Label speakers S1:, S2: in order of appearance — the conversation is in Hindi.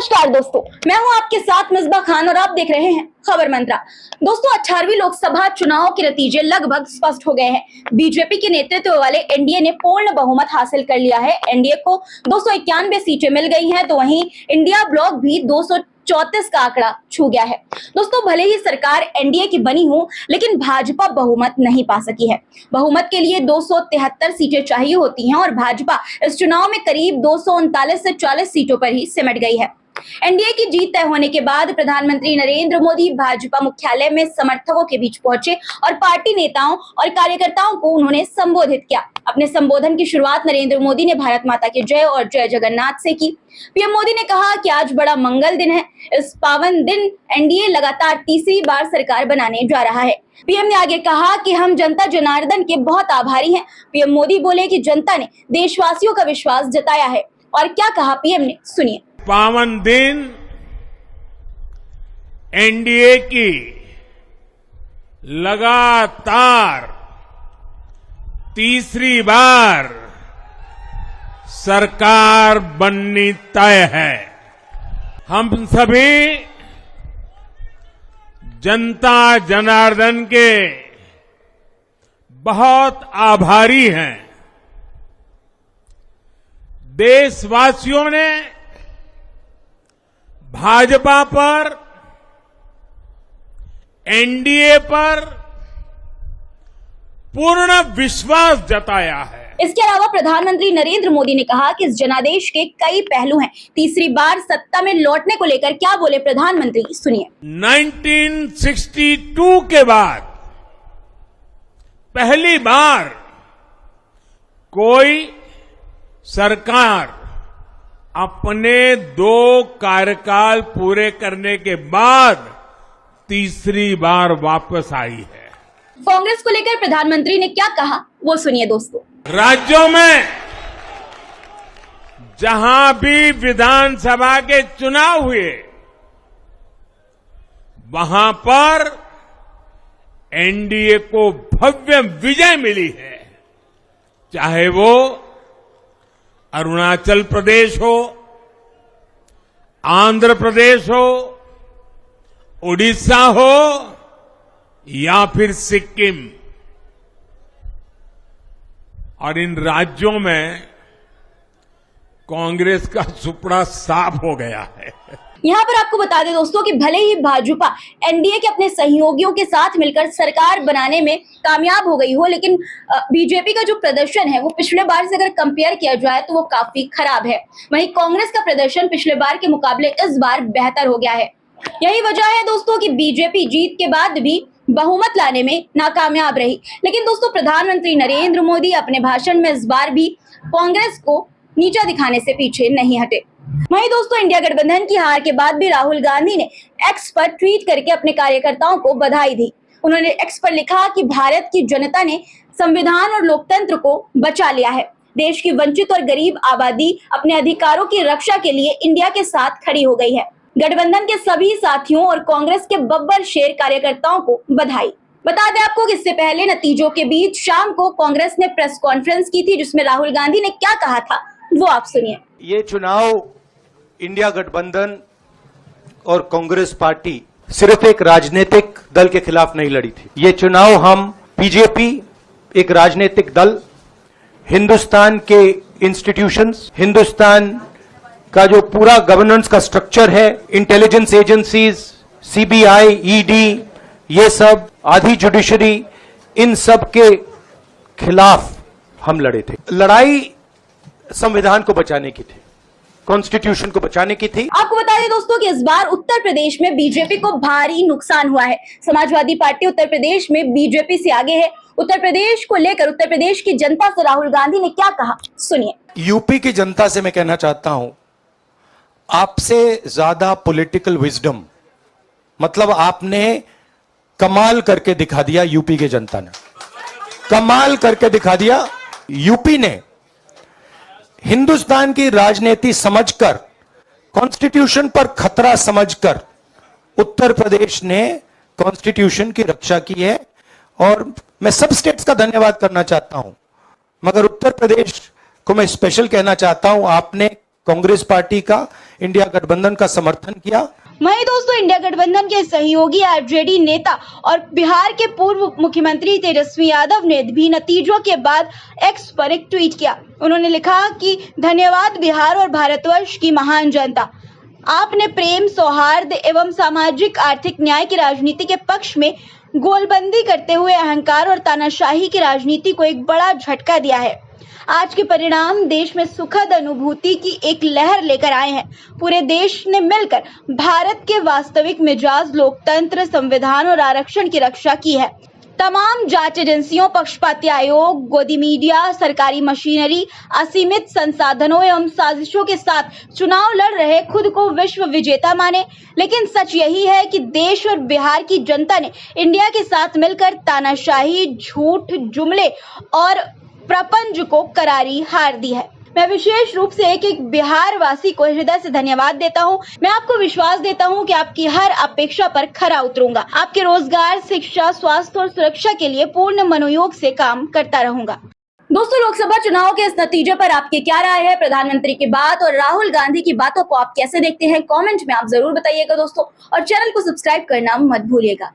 S1: नमस्कार दोस्तों, मैं हूं आपके साथ मिसबा खान और आप देख रहे हैं खबर मंत्रा। दोस्तों 18वीं लोकसभा चुनाव के नतीजे लगभग स्पष्ट हो गए हैं। बीजेपी के नेतृत्व वाले एनडीए ने पूर्ण बहुमत हासिल कर लिया है। एनडीए को 291 सीटें मिल गई हैं, तो वहीं इंडिया ब्लॉक भी 234 का आंकड़ा छू गया है। दोस्तों भले ही सरकार एनडीए की बनी हो, लेकिन भाजपा बहुमत नहीं पा सकी है। बहुमत के लिए 273 सीटें चाहिए होती हैं और भाजपा इस चुनाव में करीब 239 से 40 सीटों पर ही सिमट गई है। एनडीए की जीत तय होने के बाद प्रधानमंत्री नरेंद्र मोदी भाजपा मुख्यालय में समर्थकों के बीच पहुंचे और पार्टी नेताओं और कार्यकर्ताओं को उन्होंने संबोधित किया। अपने संबोधन की शुरुआत नरेंद्र मोदी ने भारत माता की जय और जय जगन्नाथ से की। पीएम मोदी ने कहा कि आज बड़ा मंगल दिन है। इस पावन दिन एनडीए लगातार तीसरी बार सरकार बनाने जा रहा है। पीएम ने आगे कहा कि हम जनता जनार्दन के बहुत आभारी हैं। पीएम मोदी बोले कि जनता ने देशवासियों का विश्वास जताया है। और क्या कहा पीएम ने, सुनिए।
S2: पावन दिन एनडीए की लगातार तीसरी बार सरकार बननी तय है। हम सभी जनता जनार्दन के बहुत आभारी हैं। देशवासियों ने भाजपा पर, एनडीए पर पूर्ण विश्वास जताया है।
S1: इसके अलावा प्रधानमंत्री नरेंद्र मोदी ने कहा कि इस जनादेश के कई पहलू हैं। तीसरी बार सत्ता में लौटने को लेकर क्या बोले प्रधानमंत्री, सुनिए।
S2: 1962 के बाद पहली बार कोई सरकार अपने 2 कार्यकाल पूरे करने के बाद तीसरी बार वापस आई है।
S1: कांग्रेस को लेकर प्रधानमंत्री ने क्या कहा, वो सुनिए दोस्तों।
S2: राज्यों में जहां भी विधानसभा के चुनाव हुए, वहां पर एनडीए को भव्य विजय मिली है। चाहे वो अरुणाचल प्रदेश हो, आंध्र प्रदेश हो, उड़ीसा हो या फिर सिक्किम। और इन राज्यों में कांग्रेस का सुपड़ा साफ हो गया है।
S1: यहाँ पर आपको बता दें दोस्तों कि भले ही भाजपा एनडीए के अपने सहयोगियों के साथ मिलकर सरकार बनाने में कामयाब हो गई हो, लेकिन बीजेपी का जो प्रदर्शन है वो पिछले बार से अगर कंपेयर किया जाए तो वो काफी खराब है। वहीं कांग्रेस का प्रदर्शन पिछले बार के मुकाबले इस बार बेहतर हो गया है। यही वजह है दोस्तों कि बीजेपी जीत के बाद भी बहुमत लाने में नाकामयाब रही। लेकिन दोस्तों प्रधानमंत्री नरेंद्र मोदी अपने भाषण में इस बार भी कांग्रेस को नीचा दिखाने से पीछे नहीं हटे। वहीं दोस्तों इंडिया गठबंधन की हार के बाद भी राहुल गांधी ने एक्स पर ट्वीट करके अपने कार्यकर्ताओं को बधाई दी। उन्होंने एक्स पर लिखा कि भारत की जनता ने संविधान और लोकतंत्र को बचा लिया है। देश की वंचित और गरीब आबादी अपने अधिकारों की रक्षा के लिए इंडिया के साथ खड़ी हो गई है। गठबंधन के सभी साथियों और कांग्रेस के बब्बर शेर कार्यकर्ताओं को बधाई। बता दें आपको कि इससे पहले नतीजों के बीच शाम को कांग्रेस ने प्रेस कॉन्फ्रेंस की थी, जिसमें राहुल गांधी ने क्या कहा था वो आप सुनिए।
S3: ये चुनाव इंडिया गठबंधन और कांग्रेस पार्टी सिर्फ एक राजनीतिक दल के खिलाफ नहीं लड़ी थी। ये चुनाव हम बीजेपी एक राजनीतिक दल, हिंदुस्तान के इंस्टीट्यूशंस, हिंदुस्तान का जो पूरा गवर्नेंस का स्ट्रक्चर है, इंटेलिजेंस एजेंसीज, सीबीआई, ईडी, ये सब आधी जुडिशरी, इन सब के खिलाफ हम लड़े थे। लड़ाई संविधान को बचाने की थी, कॉन्स्टिट्यूशन को बचाने की थी।
S1: आपको बता दें दोस्तों कि इस बार उत्तर प्रदेश में बीजेपी को भारी नुकसान हुआ है। समाजवादी पार्टी उत्तर प्रदेश में बीजेपी से आगे है। उत्तर प्रदेश को लेकर उत्तर प्रदेश की जनता से राहुल गांधी ने क्या कहा, सुनिए।
S3: यूपी की जनता से मैं कहना चाहता हूं, आपसे ज्यादा पॉलिटिकल विजडम, मतलब आपने कमाल करके दिखा दिया। यूपी की जनता ने कमाल करके दिखा दिया। यूपी ने हिंदुस्तान की राजनीति समझकर, कॉन्स्टिट्यूशन पर खतरा समझकर उत्तर प्रदेश ने कॉन्स्टिट्यूशन की रक्षा की है। और मैं सब स्टेट्स का धन्यवाद करना चाहता हूं, मगर उत्तर प्रदेश को मैं स्पेशल कहना चाहता हूं। आपने कांग्रेस पार्टी का, इंडिया गठबंधन का समर्थन किया।
S1: वहीं दोस्तों इंडिया गठबंधन के सहयोगी आरजेडी नेता और बिहार के पूर्व मुख्यमंत्री तेजस्वी यादव ने भी नतीजों के बाद एक्स पर एक ट्वीट किया। उन्होंने लिखा कि धन्यवाद बिहार और भारतवर्ष की महान जनता, आपने प्रेम, सौहार्द एवं सामाजिक आर्थिक न्याय की राजनीति के पक्ष में गोलबंदी करते हुए अहंकार और तानाशाही की राजनीति को एक बड़ा झटका दिया है। आज के परिणाम देश में सुखद अनुभूति की एक लहर लेकर आए हैं। पूरे देश ने मिलकर भारत के वास्तविक मिजाज, लोकतंत्र, संविधान और आरक्षण की रक्षा की है। तमाम जांच एजेंसियों, पक्षपाती आयोग, गोदी मीडिया, सरकारी मशीनरी, असीमित संसाधनों एवं साजिशों के साथ चुनाव लड़ रहे खुद को विश्व विजेता माने, लेकिन सच यही है कि देश और बिहार की जनता ने इंडिया के साथ मिलकर तानाशाही, झूठ, जुमले और प्रपंच को करारी हार दी है। मैं विशेष रूप से एक एक बिहार वासी को हृदय से धन्यवाद देता हूं। मैं आपको विश्वास देता हूं कि आपकी हर अपेक्षा पर खरा उतरूंगा। आपके रोजगार, शिक्षा, स्वास्थ्य और सुरक्षा के लिए पूर्ण मनोयोग से काम करता रहूंगा। दोस्तों लोकसभा चुनाव के इस नतीजे पर आपकी क्या राय है? प्रधानमंत्री की बात और राहुल गांधी की बातों को आप कैसे देखते हैं? कमेंट में आप जरूर बताइएगा दोस्तों, और चैनल को सब्सक्राइब करना मत भूलिएगा।